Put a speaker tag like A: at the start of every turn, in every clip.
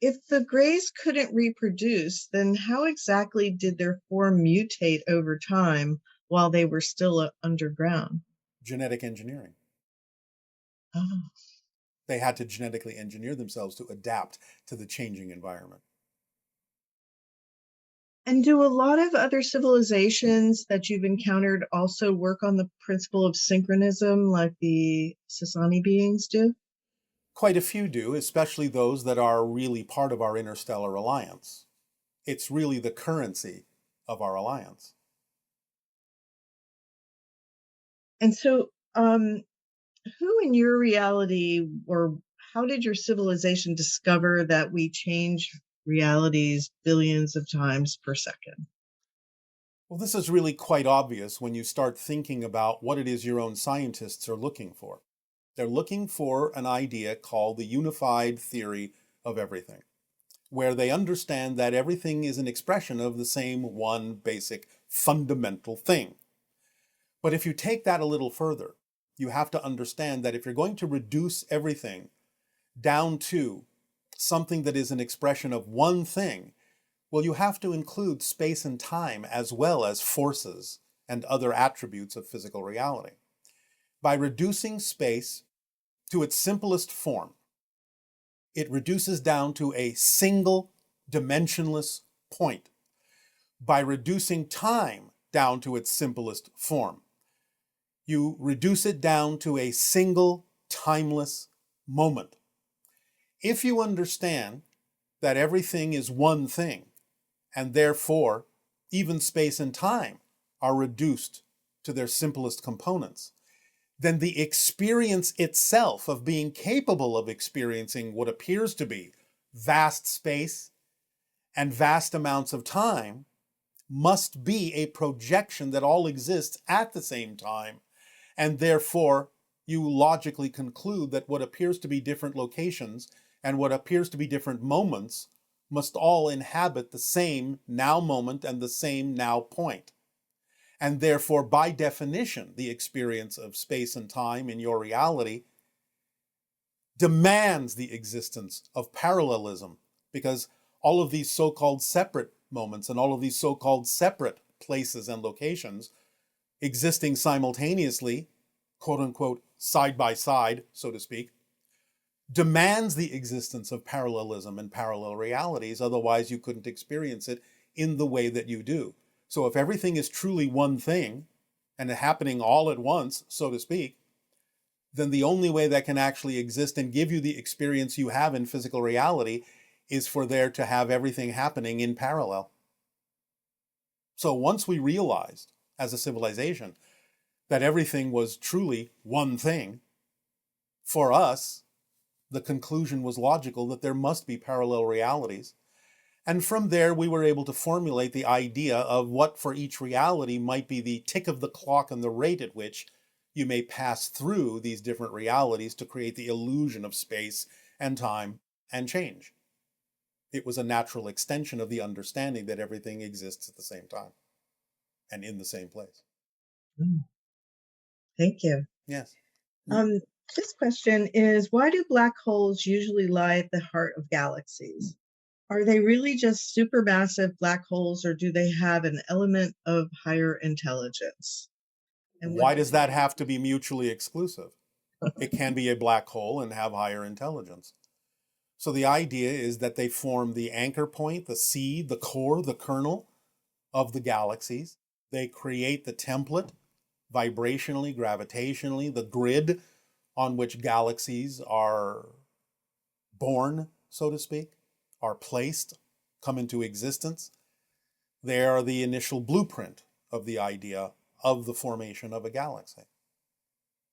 A: If the Greys couldn't reproduce, then how exactly did their form mutate over time while they were still underground?
B: Genetic engineering.
A: Oh.
B: They had to genetically engineer themselves to adapt to the changing environment.
A: And do a lot of other civilizations that you've encountered also work on the principle of synchronism like the Sasani beings do?
B: Quite a few do, especially those that are really part of our interstellar alliance. It's really the currency of our alliance.
A: And so, who in your reality, or how did your civilization discover that we change realities billions of times per second?
B: Well, this is really quite obvious when you start thinking about what it is your own scientists are looking for. They're looking for an idea called the unified theory of everything, where they understand that everything is an expression of the same one basic fundamental thing. But if you take that a little further, you have to understand that if you're going to reduce everything down to something that is an expression of one thing, well, you have to include space and time as well as forces and other attributes of physical reality. By reducing space to its simplest form, it reduces down to a single dimensionless point. By reducing time down to its simplest form, you reduce it down to a single timeless moment. If you understand that everything is one thing, and therefore even space and time are reduced to their simplest components, then the experience itself of being capable of experiencing what appears to be vast space and vast amounts of time must be a projection that all exists at the same time, and therefore you logically conclude that what appears to be different locations and what appears to be different moments must all inhabit the same now moment and the same now point. And therefore, by definition, the experience of space and time in your reality demands the existence of parallelism, because all of these so-called separate moments and all of these so-called separate places and locations existing simultaneously, quote unquote, side by side, so to speak, demands the existence of parallelism and parallel realities. Otherwise, you couldn't experience it in the way that you do. So if everything is truly one thing and happening all at once, so to speak, then the only way that can actually exist and give you the experience you have in physical reality is for there to have everything happening in parallel. So once we realized as a civilization that everything was truly one thing, for us, the conclusion was logical that there must be parallel realities. And from there, we were able to formulate the idea of what for each reality might be the tick of the clock and the rate at which you may pass through these different realities to create the illusion of space and time and change. It was a natural extension of the understanding that everything exists at the same time and in the same place.
A: Thank you.
B: Yes.
A: Um, this question is, why do black holes usually lie at the heart of galaxies? Are they really just supermassive black holes, or do they have an element of higher intelligence? And what
B: Why
A: do
B: does that have to be mutually exclusive? It can be a black hole and have higher intelligence. So the idea is that they form the anchor point, the seed, the core, the kernel of the galaxies. They create the template, vibrationally, gravitationally, the grid on which galaxies are born, so to speak, are placed, come into existence. They are the initial blueprint of the idea of the formation of a galaxy.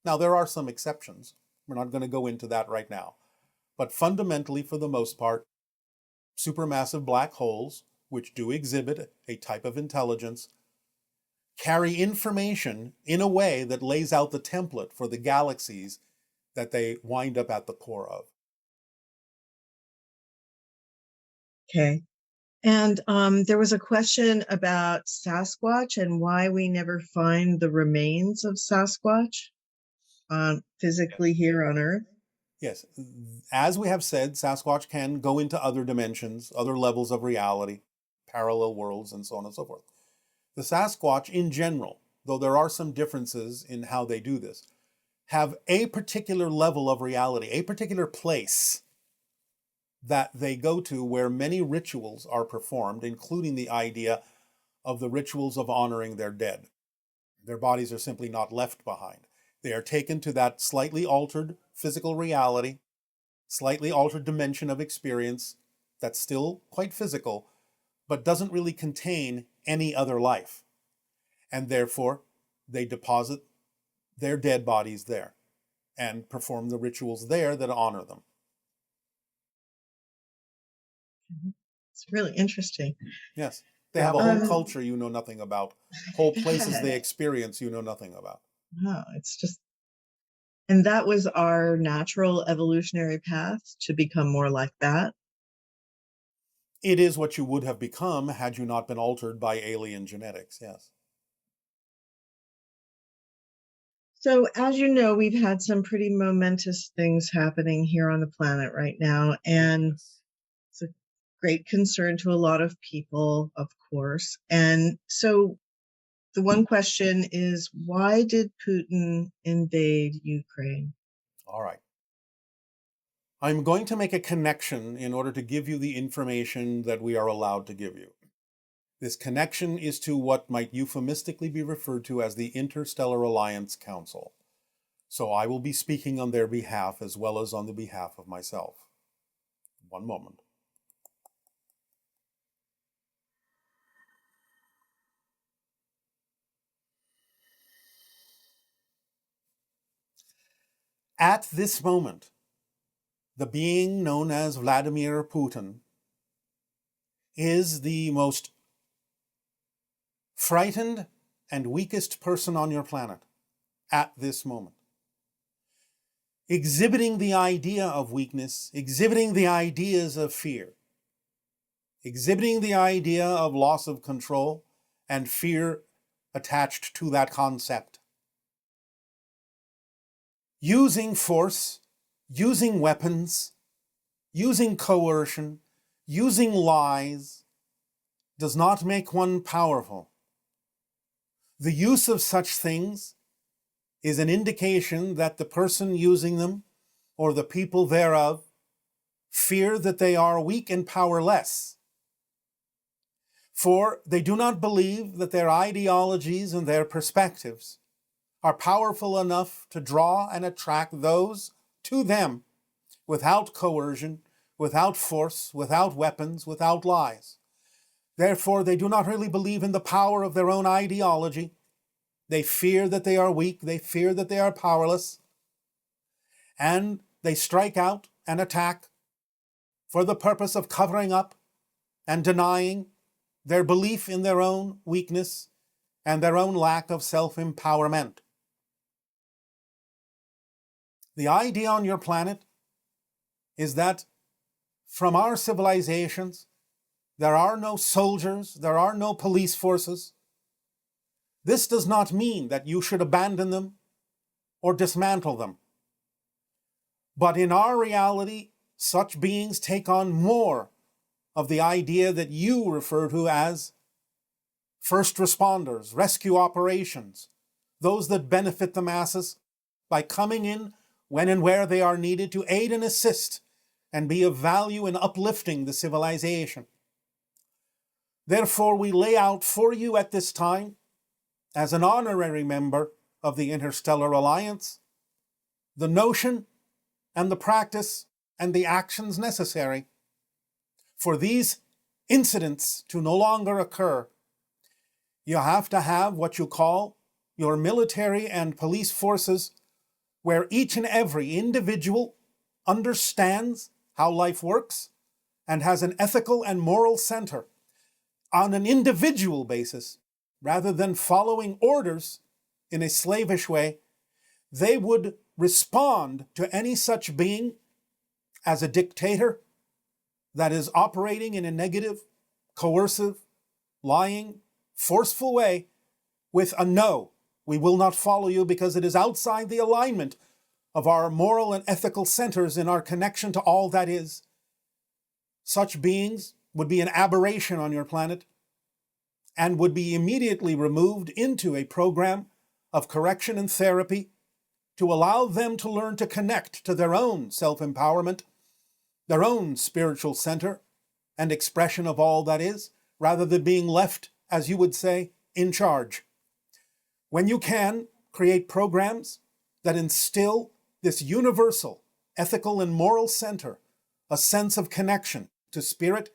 B: Now, there are some exceptions. We're not going to go into that right now. But fundamentally, for the most part, supermassive black holes, which do exhibit a type of intelligence, carry information in a way that lays out the template for the galaxies that they wind up at the core of.
A: Okay. And there was a question about Sasquatch and why we never find the remains of Sasquatch physically here on Earth.
B: Yes, as we have said, Sasquatch can go into other dimensions, other levels of reality, parallel worlds, and so on and so forth. The Sasquatch in general, though there are some differences in how they do this, have a particular level of reality, a particular place that they go to where many rituals are performed, including the idea of the rituals of honoring their dead. Their bodies are simply not left behind. They are taken to that slightly altered physical reality, slightly altered dimension of experience that's still quite physical, but doesn't really contain any other life. And therefore, they deposit their dead bodies there and perform the rituals there that honor them.
A: It's really interesting.
B: Yes. They have a whole culture you know nothing about, whole places they experience you know nothing about.
A: Wow, it's just, and that was our natural evolutionary path to become more like that.
B: It is what you would have become had you not been altered by alien genetics, yes.
A: So, as you know, we've had some pretty momentous things happening here on the planet right now, and it's a great concern to a lot of people, of course. And so, the one question is, why did Putin invade Ukraine?
B: All right. I'm going to make a connection in order to give you the information that we are allowed to give you. This connection is to what might euphemistically be referred to as the Interstellar Alliance Council. So I will be speaking on their behalf as well as on the behalf of myself. One moment. At this moment, the being known as Vladimir Putin is the most frightened and weakest person on your planet at this moment. Exhibiting the idea of weakness, exhibiting the ideas of fear, exhibiting the idea of loss of control and fear attached to that concept. Using force, using weapons, using coercion, using lies does not make one powerful. The use of such things is an indication that the person using them, or the people thereof, fear that they are weak and powerless. For they do not believe that their ideologies and their perspectives are powerful enough to draw and attract those to them without coercion, without force, without weapons, without lies. Therefore, they do not really believe in the power of their own ideology. They fear that they are weak, they fear that they are powerless, and they strike out and attack for the purpose of covering up and denying their belief in their own weakness and their own lack of self-empowerment. The idea on your planet is that from our civilizations, there are no soldiers, there are no police forces. This does not mean that you should abandon them or dismantle them. But in our reality, such beings take on more of the idea that you refer to as first responders, rescue operations, those that benefit the masses by coming in when and where they are needed to aid and assist and be of value in uplifting the civilization. Therefore, we lay out for you at this time, as an honorary member of the Interstellar Alliance, the notion and the practice and the actions necessary for these incidents to no longer occur. You have to have what you call your military and police forces, where each and every individual understands how life works and has an ethical and moral center on an individual basis, rather than following orders in a slavish way. They would respond to any such being as a dictator that is operating in a negative, coercive, lying, forceful way with a no. We will not follow you because it is outside the alignment of our moral and ethical centers in our connection to all that is. Such beings would be an aberration on your planet and would be immediately removed into a program of correction and therapy to allow them to learn to connect to their own self-empowerment, their own spiritual center and expression of all that is, rather than being left, as you would say, in charge. When you can, create programs that instill this universal ethical and moral center, a sense of connection to spirit,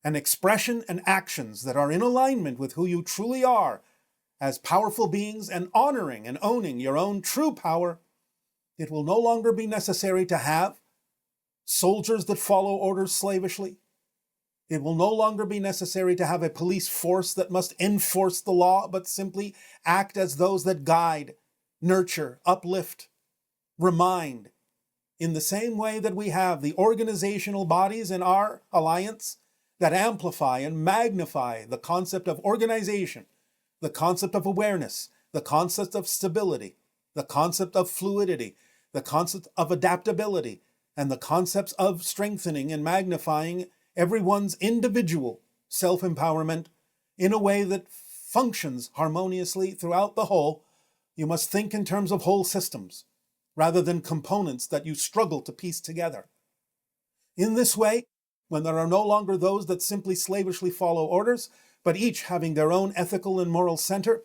B: and expression and actions that are in alignment with who you truly are as powerful beings, and honoring and owning your own true power, it will no longer be necessary to have soldiers that follow orders slavishly. It will no longer be necessary to have a police force that must enforce the law, but simply act as those that guide, nurture, uplift, remind. In the same way that we have the organizational bodies in our alliance that amplify and magnify the concept of organization, the concept of awareness, the concept of stability, the concept of fluidity, the concept of adaptability, and the concepts of strengthening and magnifying everyone's individual self-empowerment in a way that functions harmoniously throughout the whole. You must think in terms of whole systems, rather than components that you struggle to piece together. In this way, when there are no longer those that simply slavishly follow orders, but each having their own ethical and moral center,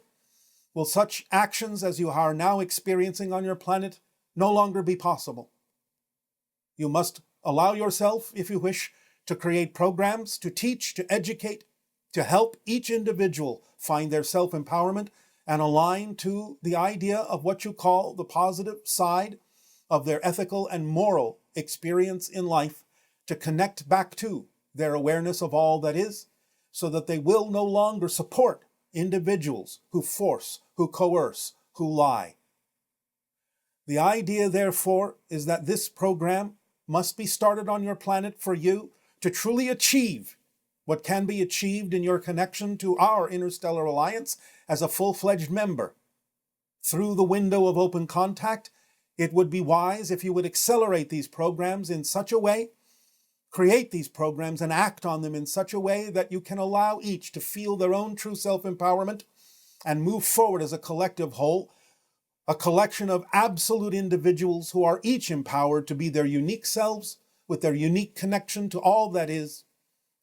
B: will such actions as you are now experiencing on your planet no longer be possible. You must allow yourself, if you wish, to create programs, to teach, to educate, to help each individual find their self-empowerment and align to the idea of what you call the positive side of their ethical and moral experience in life, to connect back to their awareness of all that is, so that they will no longer support individuals who force, who coerce, who lie. The idea, therefore, is that this program must be started on your planet for you to truly achieve what can be achieved in your connection to our Interstellar Alliance as a full-fledged member. Through the window of open contact, it would be wise if you would accelerate these programs in such a way, create these programs and act on them in such a way that you can allow each to feel their own true self-empowerment and move forward as a collective whole, a collection of absolute individuals who are each empowered to be their unique selves with their unique connection to all that is,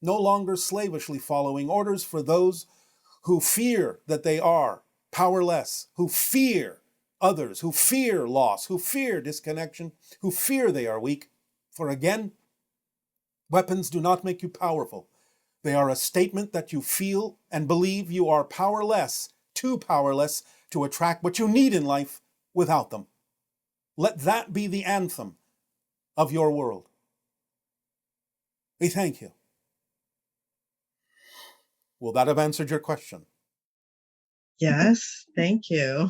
B: no longer slavishly following orders for those who fear that they are powerless, who fear others, who fear loss, who fear disconnection, who fear they are weak. For again, weapons do not make you powerful. They are a statement that you feel and believe you are powerless, too powerless to attract what you need in life without them. Let that be the anthem of your world. We thank you. Will that have answered your question?
A: Yes, thank you.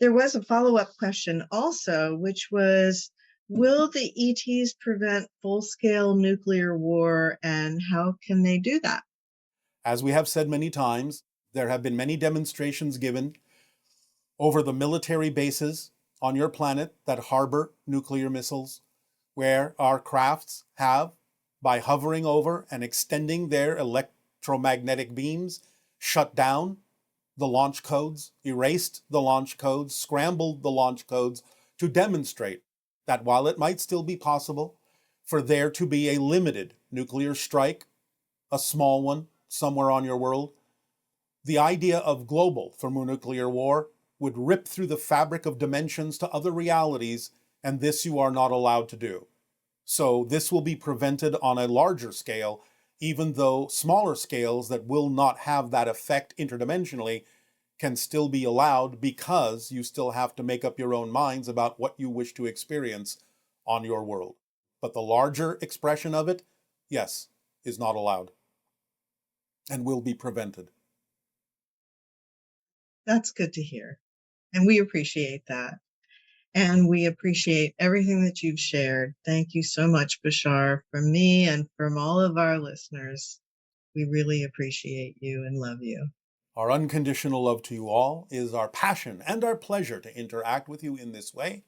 A: There was a follow-up question also, which was, will the ETs prevent full-scale nuclear war, and how can they do that?
B: As we have said many times, there have been many demonstrations given over the military bases on your planet that harbor nuclear missiles, where our crafts have, by hovering over and extending their electromagnetic beams, shut down the launch codes, erased the launch codes, scrambled the launch codes to demonstrate that while it might still be possible for there to be a limited nuclear strike, a small one somewhere on your world, the idea of global thermonuclear war would rip through the fabric of dimensions to other realities, and this you are not allowed to do. So this will be prevented on a larger scale, even though smaller scales that will not have that effect interdimensionally can still be allowed, because you still have to make up your own minds about what you wish to experience on your world. But the larger expression of it, yes, is not allowed and will be prevented.
A: That's good to hear. And we appreciate that. And we appreciate everything that you've shared. Thank you so much, Bashar, from me and from all of our listeners. We really appreciate you and love you.
B: Our unconditional love to you all is our passion and our pleasure to interact with you in this way.